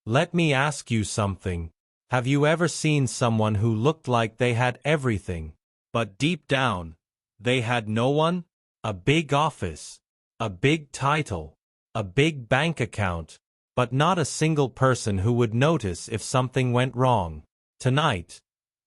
Let me ask you something. Have you ever seen someone who looked like they had everything, but deep down, they had no one? A big office, a big title, a big bank account, but not a single person who would notice if something went wrong. Tonight,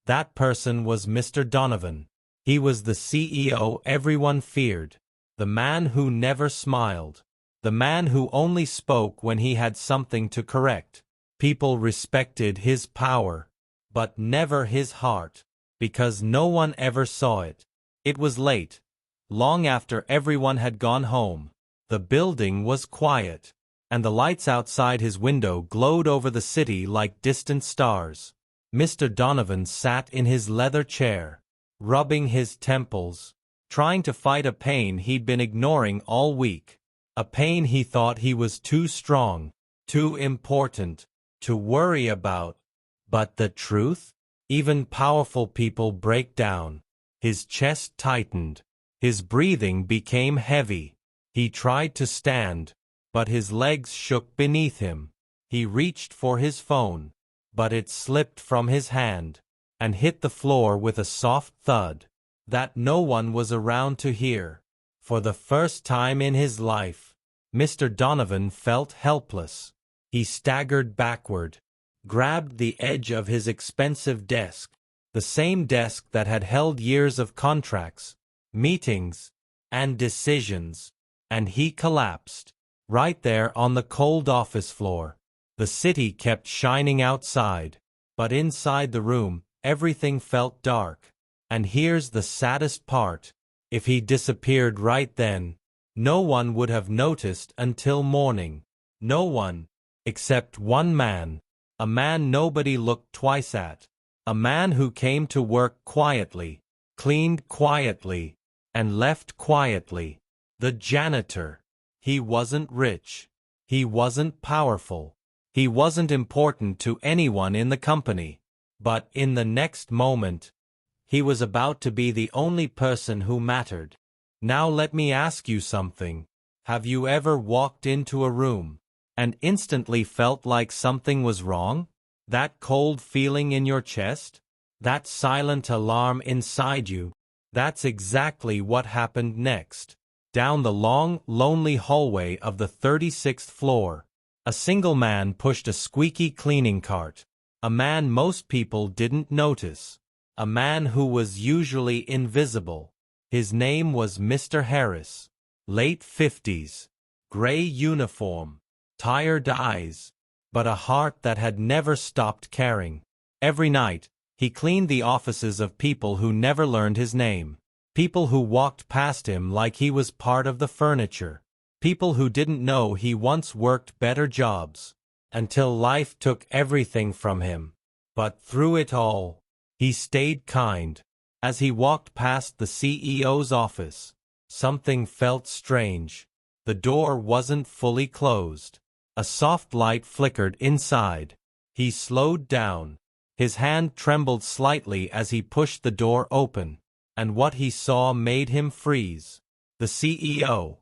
that person was Mr. Donovan. He was the CEO everyone feared, the man who never smiled, the man who only spoke when he had something to correct. People respected his power, but never his heart, because no one ever saw it. It was late, long after everyone had gone home. The building was quiet, and the lights outside his window glowed over the city like distant stars. Mr. Donovan sat in his leather chair, rubbing his temples, trying to fight a pain he'd been ignoring all week. A pain he thought he was too strong, too important, to worry about. But the truth? Even powerful people break down. His chest tightened. His breathing became heavy. He tried to stand, but his legs shook beneath him. He reached for his phone, but it slipped from his hand and hit the floor with a soft thud that no one was around to hear. For the first time in his life, Mr. Donovan felt helpless. He staggered backward, grabbed the edge of his expensive desk, the same desk that had held years of contracts, meetings, and decisions, and he collapsed, right there on the cold office floor. The city kept shining outside, but inside the room, everything felt dark. And here's the saddest part. If he disappeared right then, no one would have noticed until morning. No one. Except one man, a man nobody looked twice at, a man who came to work quietly, cleaned quietly, and left quietly. The janitor. He wasn't rich. He wasn't powerful. He wasn't important to anyone in the company. But in the next moment, he was about to be the only person who mattered. Now let me ask you something. Have you ever walked into a room and instantly felt like something was wrong? That cold feeling in your chest? That silent alarm inside you? That's exactly what happened next. Down the long, lonely hallway of the 36th floor, a single man pushed a squeaky cleaning cart. A man most people didn't notice. A man who was usually invisible. His name was Mr. Harris. Late 50s. Gray uniform. Tired eyes, but a heart that had never stopped caring. Every night, he cleaned the offices of people who never learned his name. People who walked past him like he was part of the furniture. People who didn't know he once worked better jobs, until life took everything from him. But through it all, he stayed kind. As he walked past the CEO's office, something felt strange. The door wasn't fully closed. A soft light flickered inside. He slowed down. His hand trembled slightly as he pushed the door open, and what he saw made him freeze. The CEO,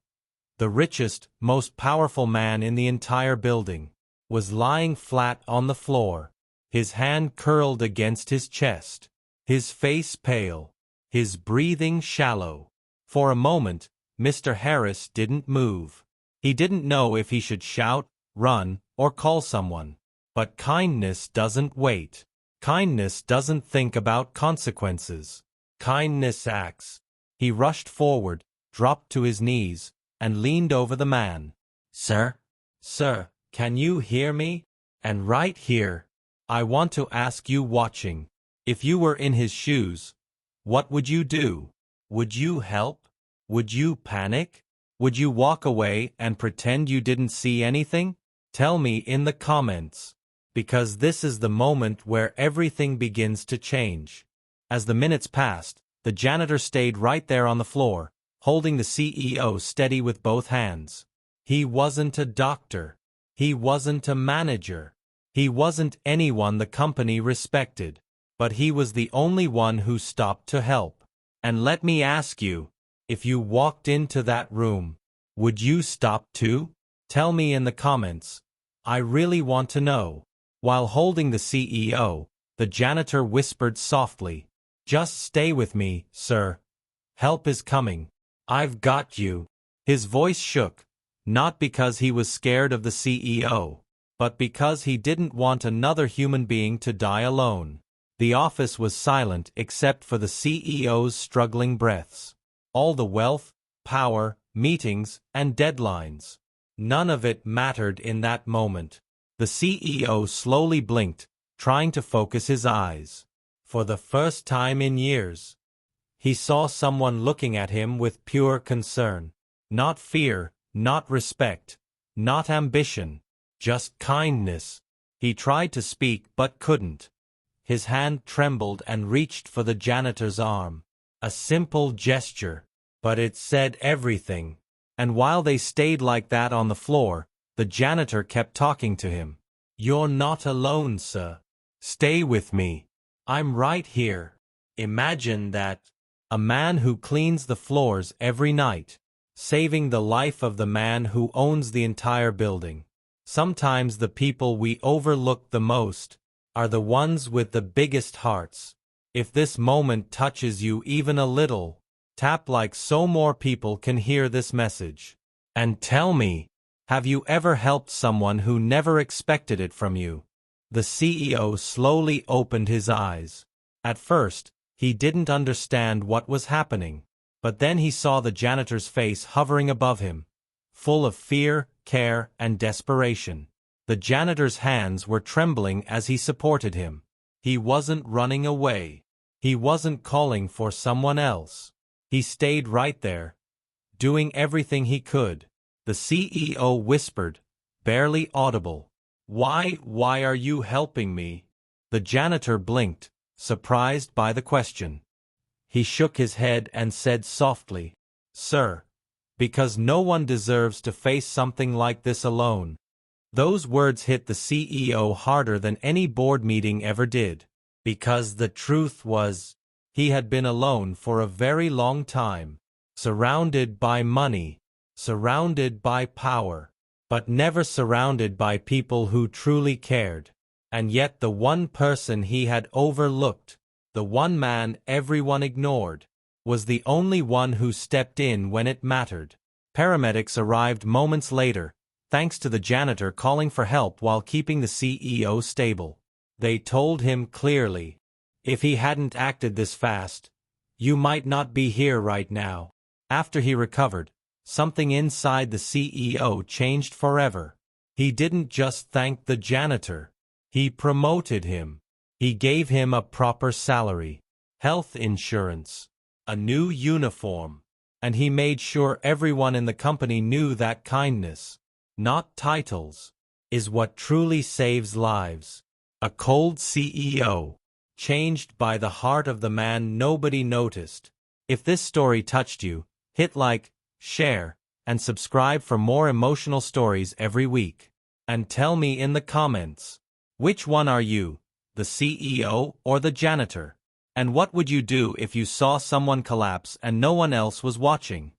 the richest, most powerful man in the entire building, was lying flat on the floor, his hand curled against his chest, his face pale, his breathing shallow. For a moment, Mr. Harris didn't move. He didn't know if he should shout, run, or call someone. But kindness doesn't wait. Kindness doesn't think about consequences. Kindness acts. He rushed forward, dropped to his knees, and leaned over the man. Sir? Sir, can you hear me? And right here, I want to ask you watching. If you were in his shoes, what would you do? Would you help? Would you panic? Would you walk away and pretend you didn't see anything? Tell me in the comments. Because this is the moment where everything begins to change. As the minutes passed, the janitor stayed right there on the floor, holding the CEO steady with both hands. He wasn't a doctor. He wasn't a manager. He wasn't anyone the company respected. But he was the only one who stopped to help. And let me ask you, if you walked into that room, would you stop too? Tell me in the comments. I really want to know. While holding the CEO, the janitor whispered softly, "Just stay with me, sir. Help is coming. I've got you." His voice shook, not because he was scared of the CEO, but because he didn't want another human being to die alone. The office was silent except for the CEO's struggling breaths. All the wealth, power, meetings, and deadlines. None of it mattered in that moment. The CEO slowly blinked, trying to focus his eyes. For the first time in years, he saw someone looking at him with pure concern. Not fear, not respect, not ambition, just kindness. He tried to speak but couldn't. His hand trembled and reached for the janitor's arm. A simple gesture, but it said everything. And while they stayed like that on the floor, the janitor kept talking to him. "You're not alone, sir. Stay with me. I'm right here." Imagine that. A man who cleans the floors every night, saving the life of the man who owns the entire building. Sometimes the people we overlook the most are the ones with the biggest hearts. If this moment touches you even a little, tap like so more people can hear this message. And tell me, have you ever helped someone who never expected it from you? The CEO slowly opened his eyes. At first, he didn't understand what was happening, but then he saw the janitor's face hovering above him, full of fear, care, and desperation. The janitor's hands were trembling as he supported him. He wasn't running away. He wasn't calling for someone else. He stayed right there, doing everything he could. The CEO whispered, barely audible, Why are you helping me?" The janitor blinked, surprised by the question. He shook his head and said softly, "Sir, because no one deserves to face something like this alone." Those words hit the CEO harder than any board meeting ever did. Because the truth was, he had been alone for a very long time, surrounded by money, surrounded by power, but never surrounded by people who truly cared. And yet the one person he had overlooked, the one man everyone ignored, was the only one who stepped in when it mattered. Paramedics arrived moments later, thanks to the janitor calling for help while keeping the CEO stable. They told him clearly, "If he hadn't acted this fast, you might not be here right now." After he recovered, something inside the CEO changed forever. He didn't just thank the janitor. He promoted him. He gave him a proper salary, health insurance, a new uniform, and he made sure everyone in the company knew that kindness, not titles, is what truly saves lives. A cold CEO, changed by the heart of the man nobody noticed. If this story touched you, hit like, share, and subscribe for more emotional stories every week. And tell me in the comments, which one are you, the CEO or the janitor? And what would you do if you saw someone collapse and no one else was watching?